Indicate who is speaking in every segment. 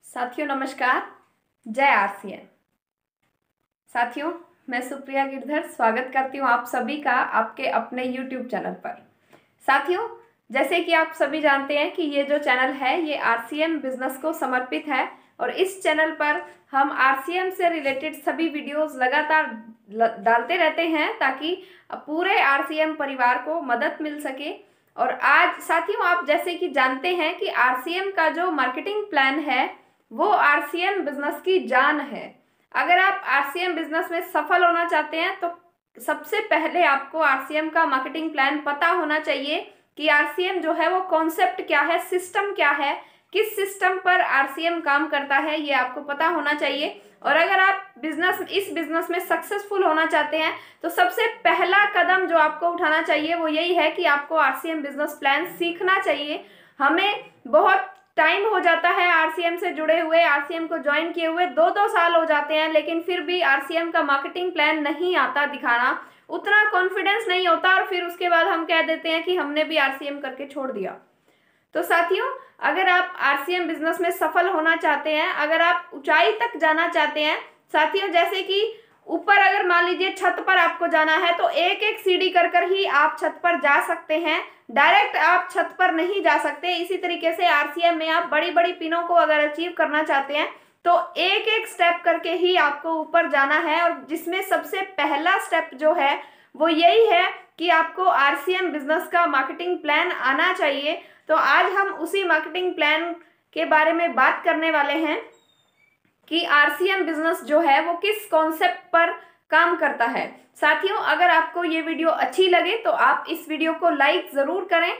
Speaker 1: साथियों नमस्कार, जय आरसीएम। साथियों, मैं सुप्रिया गिरधर स्वागत करती हूँ आप सभी का आपके अपने YouTube चैनल पर। साथियों, जैसे कि आप सभी जानते हैं कि ये जो चैनल है ये आरसीएम बिजनेस को समर्पित है और इस चैनल पर हम आरसीएम से रिलेटेड सभी वीडियोस लगातार डालते रहते हैं ताकि पूरे आरसीएम परिवार को मदद मिल सके। और आज साथियों, आप जैसे कि जानते हैं कि आरसीएम का जो मार्केटिंग प्लान है वो आरसीएम बिजनेस की जान है। अगर आप आरसीएम बिजनेस में सफल होना चाहते हैं तो सबसे पहले आपको आरसीएम का मार्केटिंग प्लान पता होना चाहिए कि आरसीएम जो है वो कॉन्सेप्ट क्या है, सिस्टम क्या है, किस सिस्टम पर आरसीएम काम करता है, ये आपको पता होना चाहिए। और अगर आप इस बिजनेस में सक्सेसफुल होना चाहते हैं तो सबसे पहला कदम जो आपको उठाना चाहिए वो यही है कि आपको आरसीएम बिजनेस प्लान सीखना चाहिए। हमें बहुत टाइम हो जाता है आरसीएम से जुड़े हुए, आरसीएम को ज्वाइन किए हुए 2-2 साल हो जाते हैं, लेकिन फिर भी आरसीएम का मार्केटिंग प्लान नहीं आता दिखाना, उतना कॉन्फिडेंस नहीं होता और फिर उसके बाद हम कह देते हैं कि हमने भी आरसीएम करके छोड़ दिया। तो साथियों, अगर आप आरसीएम बिजनेस में सफल होना चाहते हैं, अगर आप ऊंचाई तक जाना चाहते हैं, साथियों जैसे कि ऊपर अगर मान लीजिए छत पर आपको जाना है तो एक एक सीढ़ी कर कर ही आप छत पर जा सकते हैं, डायरेक्ट आप छत पर नहीं जा सकते। इसी तरीके से आरसीएम में आप बड़ी बड़ी पिनों को अगर अचीव करना चाहते हैं तो एक एक स्टेप करके ही आपको ऊपर जाना है, और जिसमें सबसे पहला स्टेप जो है वो यही है कि आपको आरसीएम बिजनेस का मार्केटिंग प्लान आना चाहिए। तो आज हम उसी मार्केटिंग प्लान के बारे में बात करने वाले हैं कि आरसीएम बिजनेस जो है वो किस कॉन्सेप्ट पर काम करता है। साथियों, अगर आपको ये वीडियो अच्छी लगे तो आप इस वीडियो को लाइक जरूर करें,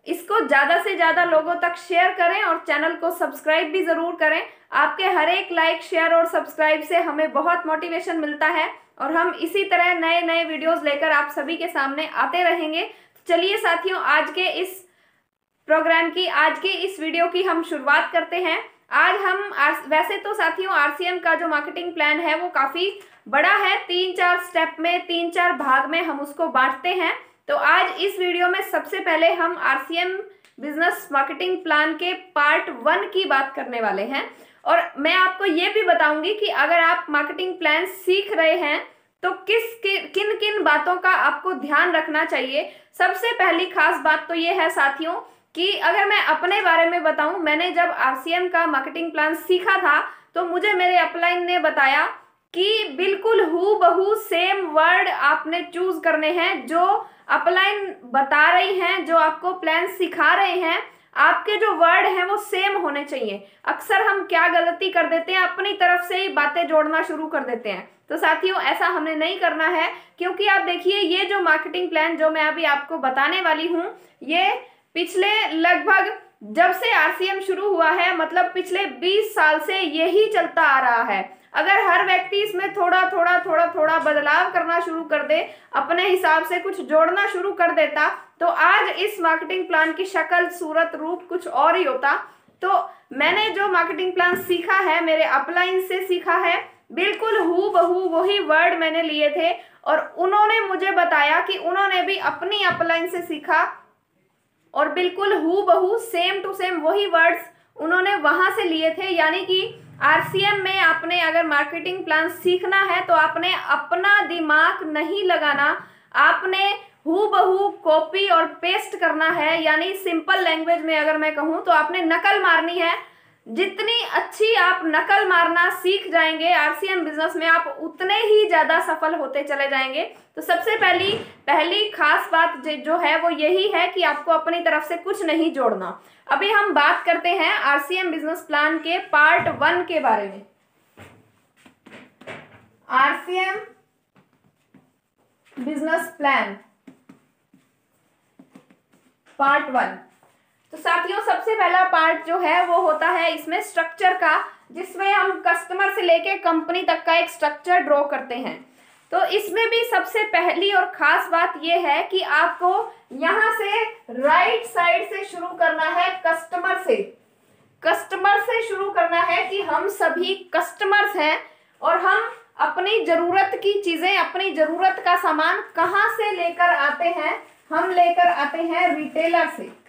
Speaker 1: इसको ज्यादा से ज्यादा लोगों तक शेयर करें और चैनल को सब्सक्राइब भी जरूर करें। आपके हर एक लाइक, शेयर और सब्सक्राइब से हमें बहुत मोटिवेशन मिलता है और हम इसी तरह नए नए वीडियोस लेकर आप सभी के सामने आते रहेंगे। तो चलिए साथियों, आज के इस वीडियो की हम शुरुआत करते हैं। आज हम वैसे तो साथियों आरसीएम का जो मार्केटिंग प्लान है वो काफी बड़ा है, 3-4 स्टेप में, 3-4 भाग में हम उसको बांटते हैं। तो आज इस वीडियो में सबसे पहले हम आरसीएम बिजनेस मार्केटिंग प्लान के पार्ट 1 की बात करने वाले हैं। और मैं आपको ये भी बताऊंगी कि अगर आप मार्केटिंग प्लान सीख रहे हैं तो किन किन बातों का आपको ध्यान रखना चाहिए। सबसे पहली खास बात तो ये है साथियों कि अगर मैं अपने बारे में बताऊं, मैंने जब आरसीएम का मार्केटिंग प्लान सीखा था तो मुझे मेरे अपलाइन ने बताया कि बिल्कुल हूबहू सेम वर्ड आपने चूज करने हैं। जो अपलाइन बता रही हैं, जो आपको प्लान सिखा रहे हैं, आपके जो वर्ड हैं वो सेम होने चाहिए। अक्सर हम क्या गलती कर देते हैं, अपनी तरफ से ही बातें जोड़ना शुरू कर देते हैं। तो साथियों ऐसा हमने नहीं करना है, क्योंकि आप देखिए ये जो मार्केटिंग प्लान जो मैं अभी आपको बताने वाली हूँ, ये पिछले लगभग जब से आरसीएम शुरू हुआ है, मतलब पिछले 20 साल से यही चलता आ रहा है। अगर हर व्यक्ति इसमें थोड़ा थोड़ा बदलाव करना शुरू कर दे, अपने हिसाब से कुछ जोड़ना शुरू कर देता, तो आज इस मार्केटिंग प्लान की शक्ल, सूरत, रूप कुछ और ही होता। तो मैंने जो मार्केटिंग प्लान सीखा है, मेरे अपलाइन से सीखा है, बिल्कुल हूबहू वही वर्ड मैंने लिए थे और उन्होंने मुझे बताया कि उन्होंने भी अपनी अपलाइन से सीखा और बिल्कुल हूबहू सेम टू सेम वही वर्ड्स उन्होंने वहां से लिए थे। यानी कि आरसीएम में आपने अगर मार्केटिंग प्लान सीखना है तो आपने अपना दिमाग नहीं लगाना, आपने हूबहू कॉपी और पेस्ट करना है। यानी सिंपल लैंग्वेज में अगर मैं कहूँ तो आपने नकल मारनी है। जितनी अच्छी आप नकल मारना सीख जाएंगे आरसीएम बिजनेस में, आप उतने ही ज्यादा सफल होते चले जाएंगे। तो सबसे पहली खास बात जो है वो यही है कि आपको अपनी तरफ से कुछ नहीं जोड़ना। अभी हम बात करते हैं आरसीएम बिजनेस प्लान के पार्ट 1 के बारे में। RCM business plan part 1। तो साथियों सबसे पहला पार्ट जो है वो होता है इसमें स्ट्रक्चर का, जिसमें हम कस्टमर से लेके कंपनी तक का एक स्ट्रक्चर ड्रॉ करते हैं। तो इसमें भी सबसे पहली और खास बात ये है कि आपको यहां से राइट साइड से शुरू करना है, कस्टमर से शुरू करना है कि हम सभी कस्टमर्स हैं और हम अपनी जरूरत की चीजें, अपनी जरूरत का सामान कहां से लेकर आते हैं? हम लेकर आते हैं रिटेलर से।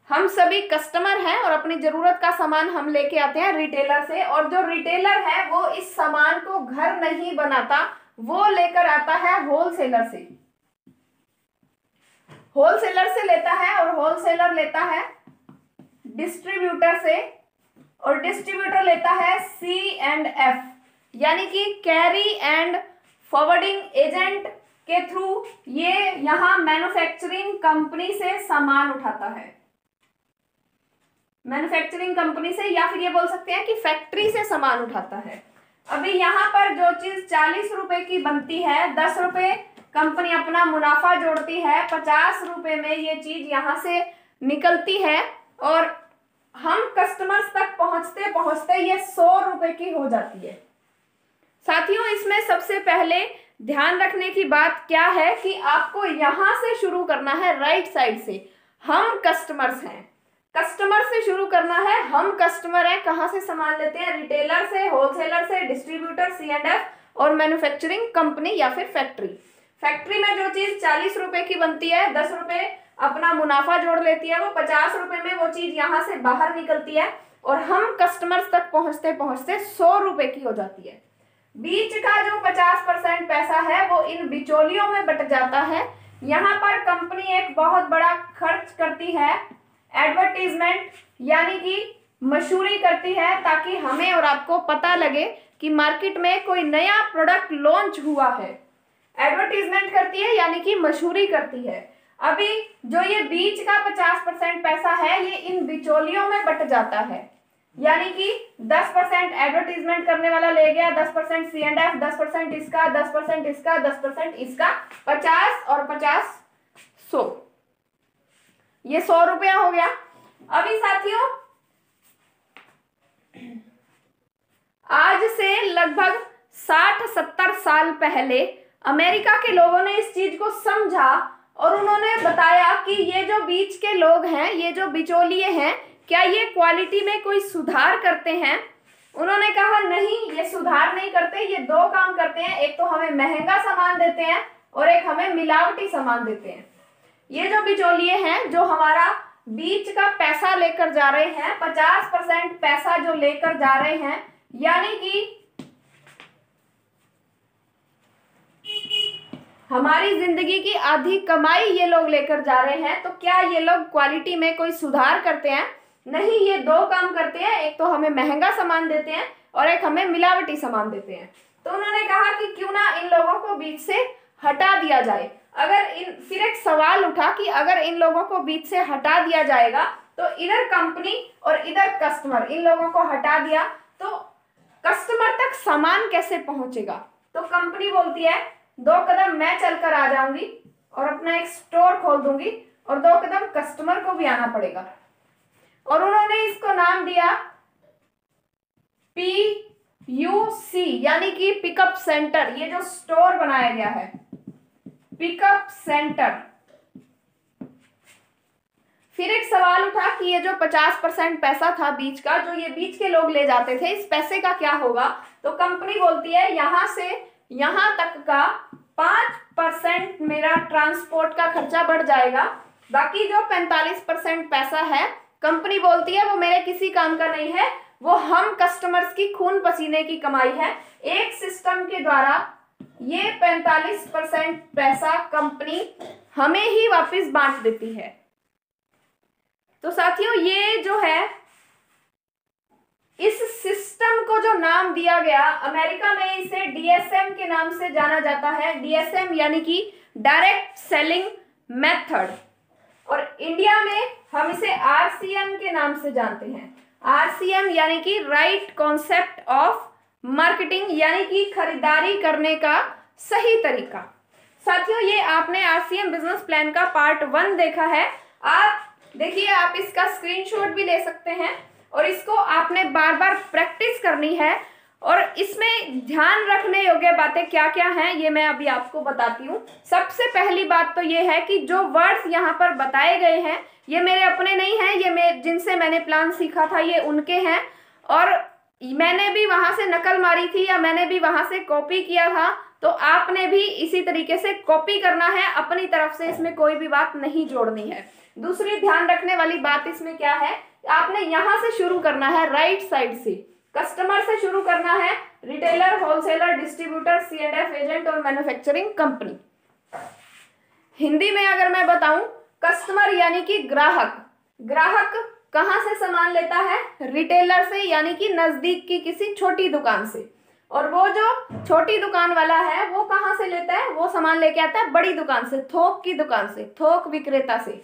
Speaker 1: हम सभी कस्टमर हैं और अपनी जरूरत का सामान हम लेके आते हैं रिटेलर से, और जो रिटेलर है वो इस सामान को घर नहीं बनाता, वो लेकर आता है होलसेलर से। होलसेलर से लेता है और होलसेलर लेता है डिस्ट्रीब्यूटर से, और डिस्ट्रीब्यूटर लेता है C&F यानी कि कैरी एंड फॉरवर्डिंग एजेंट के थ्रू ये यहां मैन्युफैक्चरिंग कंपनी से सामान उठाता है। मैन्युफैक्चरिंग कंपनी से, या फिर ये बोल सकते हैं कि फैक्ट्री से सामान उठाता है। अभी यहाँ पर जो चीज 40 रुपए की बनती है, 10 रुपए कंपनी अपना मुनाफा जोड़ती है, 50 रुपए में ये चीज यहाँ से निकलती है और हम कस्टमर्स तक पहुंचते पहुंचते ये 100 रुपए की हो जाती है। साथियों, इसमें सबसे पहले ध्यान रखने की बात क्या है कि आपको यहां से शुरू करना है, राइट साइड से। हम कस्टमर्स हैं, कस्टमर से शुरू करना है। हम कस्टमर हैं, कहां से सामान लेते हैं? रिटेलर से, होलसेलर से, डिस्ट्रीब्यूटर, C&F और मैन्युफैक्चरिंग कंपनी या फिर फैक्ट्री। फैक्ट्री में जो चीज 40 रुपए की बनती है, 10 रुपए अपना मुनाफा जोड़ लेती है, वो 50 रुपए में वो चीज यहां से बाहर निकलती है और हम कस्टमर्स तक पहुंचते पहुंचते 100 रुपए की हो जाती है। बीच का जो 50% पैसा है वो इन बिचौलियों में बट जाता है। यहाँ पर कंपनी एक बहुत बड़ा खर्च करती है, एडवर्टीजमेंट यानी कि मशहूरी करती है, ताकि हमें और आपको पता लगे कि मार्केट में कोई नया प्रोडक्ट लॉन्च हुआ है। एडवर्टीजमेंट करती है यानी कि मशहूरी करती है। अभी जो ये बीच का 50% पैसा है ये इन बिचौलियों में बट जाता है, यानी कि 10% एडवर्टीजमेंट करने वाला ले गया, 10% C&F, 10% इसका, 10% इसका, 10% इसका, 50 और 50 100, ये 100 रुपया हो गया। अभी साथियों, आज से लगभग 60-70 साल पहले अमेरिका के लोगों ने इस चीज को समझा और उन्होंने बताया कि ये जो बीच के लोग हैं, ये जो बिचौलिए हैं, क्या ये क्वालिटी में कोई सुधार करते हैं? उन्होंने कहा नहीं, ये सुधार नहीं करते, ये दो काम करते हैं, एक तो हमें महंगा सामान देते हैं और एक हमें मिलावटी सामान देते हैं। ये जो बिचौलिए हैं जो हमारा बीच का पैसा लेकर जा रहे हैं, 50% पैसा जो लेकर जा रहे हैं, यानी कि हमारी जिंदगी की आधी कमाई ये लोग लेकर जा रहे हैं, तो क्या ये लोग क्वालिटी में कोई सुधार करते हैं? नहीं, ये दो काम करते हैं, एक तो हमें महंगा सामान देते हैं और एक हमें मिलावटी सामान देते हैं। तो उन्होंने कहा कि क्यों ना इन लोगों को बीच से हटा दिया जाए। फिर एक सवाल उठा कि अगर इन लोगों को बीच से हटा दिया जाएगा तो इधर कंपनी और इधर कस्टमर, इन लोगों को हटा दिया तो कस्टमर तक सामान कैसे पहुंचेगा? तो कंपनी बोलती है 2 कदम मैं चलकर आ जाऊंगी और अपना एक स्टोर खोल दूंगी और 2 कदम कस्टमर को भी आना पड़ेगा। और उन्होंने इसको नाम दिया PUC यानी कि पिकअप सेंटर। ये जो स्टोर बनाया गया है, पिकअप सेंटर। फिर एक सवाल उठा कि ये जो 50% पैसा था बीच का, जो ये बीच के लोग ले जाते थे, इस पैसे का क्या होगा? तो कंपनी बोलती है यहां से यहां तक का 5% मेरा ट्रांसपोर्ट का खर्चा बढ़ जाएगा, बाकी जो 45% पैसा है कंपनी बोलती है वो मेरे किसी काम का नहीं है, वो हम कस्टमर्स की खून पसीने की कमाई है। एक सिस्टम के द्वारा ये 45% पैसा कंपनी हमें ही वापस बांट देती है। तो साथियों, ये जो है इस सिस्टम को जो नाम दिया गया, अमेरिका में इसे DSM के नाम से जाना जाता है। DSM यानी कि डायरेक्ट सेलिंग मेथड, और इंडिया में हम इसे RCM के नाम से जानते हैं। RCM यानी कि राइट कॉन्सेप्ट ऑफ मार्केटिंग, यानी कि खरीदारी करने का सही तरीका। साथियों, ये आपने RCM बिजनेस प्लान का पार्ट 1 देखा है। आप देखिए, आप इसका स्क्रीनशॉट भी ले सकते हैं और इसको आपने बार बार प्रैक्टिस करनी है। और इसमें ध्यान रखने योग्य बातें क्या क्या हैं ये मैं अभी आपको बताती हूँ। सबसे पहली बात तो ये है कि जो वर्ड्स यहाँ पर बताए गए हैं ये मेरे अपने नहीं हैं, ये जिनसे मैंने प्लान सीखा था ये उनके हैं, और मैंने भी वहाँ से नकल मारी थी या मैंने भी वहाँ से कॉपी किया था, तो आपने भी इसी तरीके से कॉपी करना है अपनी तरफ से, इसमें कोई भी बात नहीं जोड़नी है। दूसरी ध्यान रखने वाली बात इसमें क्या है, आपने यहां से शुरू करना है, राइट साइड से, कस्टमर से शुरू करना है, retailer, wholesaler, distributor, C&F agent और मैन्युफैक्चरिंग कंपनी। हिंदी में अगर मैं बताऊं, कस्टमर यानी कि ग्राहक, ग्राहक कहां से सामान लेता है, रिटेलर से यानी कि नजदीक की किसी छोटी दुकान से, और वो जो छोटी दुकान वाला है वो कहां से लेता है, वो सामान लेके आता है बड़ी दुकान से, थोक की दुकान से, थोक विक्रेता से।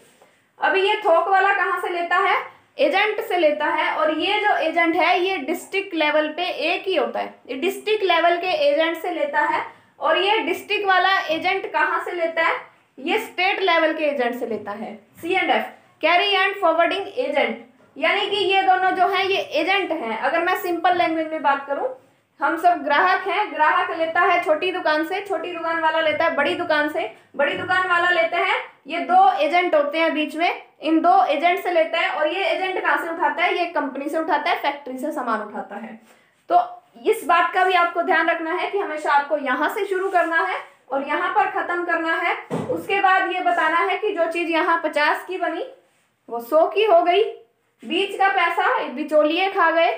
Speaker 1: अभी ये थोक वाला कहां से लेता है, एजेंट से लेता है, और ये जो एजेंट है ये डिस्ट्रिक्ट लेवल पे एक ही होता है, ये डिस्ट्रिक्ट लेवल के एजेंट से लेता है। और ये डिस्ट्रिक्ट वाला एजेंट कहां से लेता है, ये स्टेट लेवल के एजेंट से लेता है, C&F, carry and forwarding agent, यानी कि ये दोनों जो है ये एजेंट हैं। अगर मैं सिंपल लैंग्वेज में बात करूं, हम सब ग्राहक हैं, ग्राहक लेता है छोटी दुकान से, छोटी दुकान वाला लेता है बड़ी दुकान से, बड़ी दुकान वाला लेते हैं, ये दो एजेंट होते हैं बीच में, इन दो एजेंट से लेता है। और ये एजेंट कहाँ से उठाता है, ये कंपनी से उठाता है, फैक्ट्री से सामान उठाता है। तो इस बात का भी आपको ध्यान रखना है कि हमेशा आपको यहाँ से शुरू करना है और यहाँ पर खत्म करना है। उसके बाद ये बताना है कि जो चीज यहाँ 50 की बनी वो 100 की हो गई, बीच का पैसा बिचौलिए खा गए,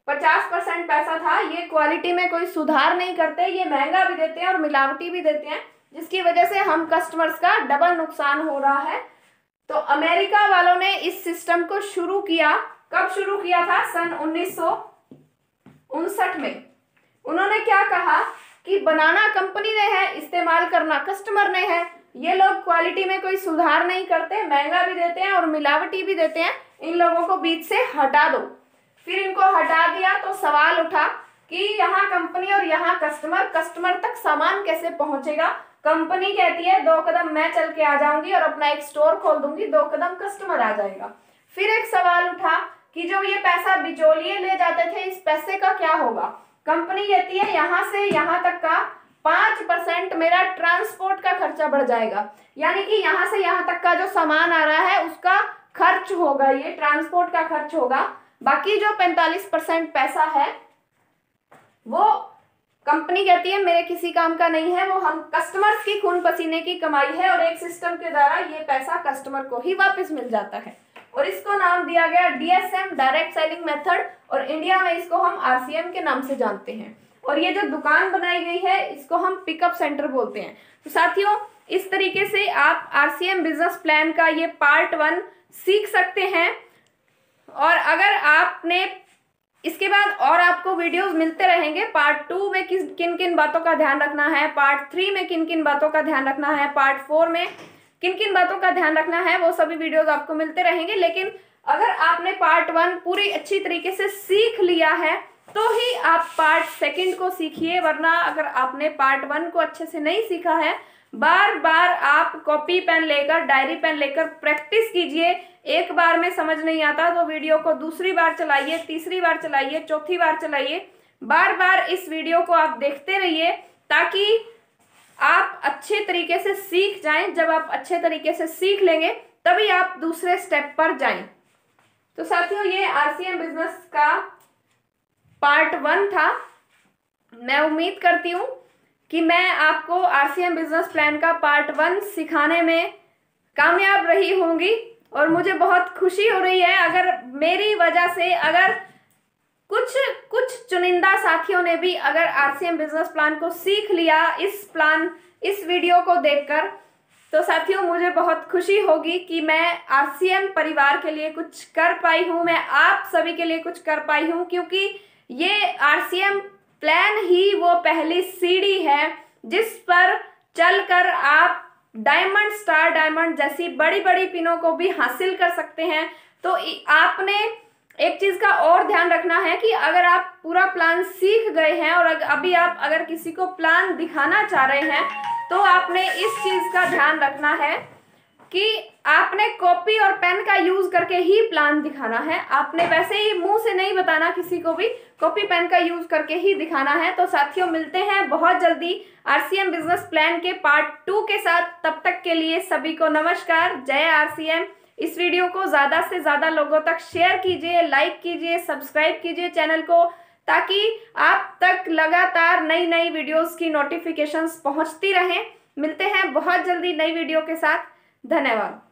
Speaker 1: 50% पैसा था, ये क्वालिटी में कोई सुधार नहीं करते, ये महंगा भी देते हैं और मिलावटी भी देते हैं, जिसकी वजह से हम कस्टमर्स का डबल नुकसान हो रहा है। तो अमेरिका वालों ने इस सिस्टम को शुरू किया, कब शुरू किया था, सन 1959 में। उन्होंने क्या कहा कि बनाना कंपनी ने है, इस्तेमाल करना कस्टमर ने है, ये लोग क्वालिटी में कोई सुधार नहीं करते, महंगा भी देते हैं और मिलावटी भी देते हैं, इन लोगों को बीच से हटा दो। फिर इनको हटा दिया तो सवाल उठा कि यहाँ कंपनी और यहाँ कस्टमर, कस्टमर तक सामान कैसे पहुंचेगा। कंपनी कहती है 2 कदम मैं चल के आ जाऊंगी और अपना एक स्टोर खोल दूंगी, 2 कदम कस्टमर आ जाएगा। फिर एक सवाल उठा कि जो ये पैसा बिचौलिए ले जाते थे, इस पैसे का क्या होगा। कंपनी कहती है यहाँ से यहाँ तक का 5% मेरा ट्रांसपोर्ट का खर्चा बढ़ जाएगा, यानी कि यहाँ से यहाँ तक का जो सामान आ रहा है उसका खर्च होगा, ये ट्रांसपोर्ट का खर्च होगा। बाकी जो 45% पैसा है वो कंपनी कहती है मेरे किसी काम का नहीं है, वो हम कस्टमर्स की खून पसीने की कमाई है, और एक सिस्टम के द्वारा ये पैसा कस्टमर को ही वापस मिल जाता है। और इसको नाम दिया गया DSM, डायरेक्ट सेलिंग मेथड, और इंडिया में इसको हम RCM के नाम से जानते हैं। और ये जो दुकान बनाई गई है इसको हम पिकअप सेंटर बोलते हैं। तो साथियों, इस तरीके से आप RCM बिजनेस प्लान का ये पार्ट 1 सीख सकते हैं। और अगर आपने इसके बाद और आपको वीडियोस मिलते रहेंगे, पार्ट 2 में किन किन बातों का ध्यान रखना है, पार्ट 3 में किन किन बातों का ध्यान रखना है, पार्ट 4 में किन किन बातों का ध्यान रखना है, वो सभी वीडियोस आपको मिलते रहेंगे। लेकिन अगर आपने पार्ट 1 पूरी अच्छी तरीके से सीख लिया है तो ही आप पार्ट 2 को सीखिए, वरना अगर आपने पार्ट 1 को अच्छे से नहीं सीखा है, बार बार आप कॉपी पेन लेकर, डायरी पेन लेकर प्रैक्टिस कीजिए। एक बार में समझ नहीं आता तो वीडियो को दूसरी बार चलाइए, तीसरी बार चलाइए, चौथी बार चलाइए, बार बार इस वीडियो को आप देखते रहिए ताकि आप अच्छे तरीके से सीख जाएं। जब आप अच्छे तरीके से सीख लेंगे तभी आप दूसरे स्टेप पर जाएं। तो साथियों, ये RCM बिजनेस का पार्ट 1 था। मैं उम्मीद करती हूँ कि मैं आपको RCM बिजनेस प्लान का पार्ट 1 सिखाने में कामयाब रही होंगी, और मुझे बहुत खुशी हो रही है अगर मेरी वजह से अगर कुछ चुनिंदा साथियों ने भी अगर RCM बिजनेस प्लान को सीख लिया इस वीडियो को देखकर, तो साथियों मुझे बहुत खुशी होगी कि मैं RCM परिवार के लिए कुछ कर पाई हूँ, मैं आप सभी के लिए कुछ कर पाई हूँ, क्योंकि ये RCM प्लान ही वो पहली सीढ़ी है जिस पर चलकर आप डायमंड, स्टार डायमंड जैसी बड़ी बड़ी पिनों को भी हासिल कर सकते हैं। तो आपने एक चीज का और ध्यान रखना है कि अगर आप पूरा प्लान सीख गए हैं और अभी आप अगर किसी को प्लान दिखाना चाह रहे हैं, तो आपने इस चीज का ध्यान रखना है कि आपने कॉपी और पेन का यूज करके ही प्लान दिखाना है। आपने वैसे ही मुंह से नहीं बताना किसी को भी, कॉपी पेन का यूज करके ही दिखाना है। तो साथियों, मिलते हैं बहुत जल्दी RCM बिजनेस प्लान के पार्ट 2 के साथ। तब तक के लिए सभी को नमस्कार, जय RCM। इस वीडियो को ज्यादा से ज्यादा लोगों तक शेयर कीजिए, लाइक कीजिए, सब्सक्राइब कीजिए चैनल को, ताकि आप तक लगातार नई नई वीडियोस की नोटिफिकेशंस पहुंचती रहें। मिलते हैं बहुत जल्दी नई वीडियो के साथ। धन्यवाद।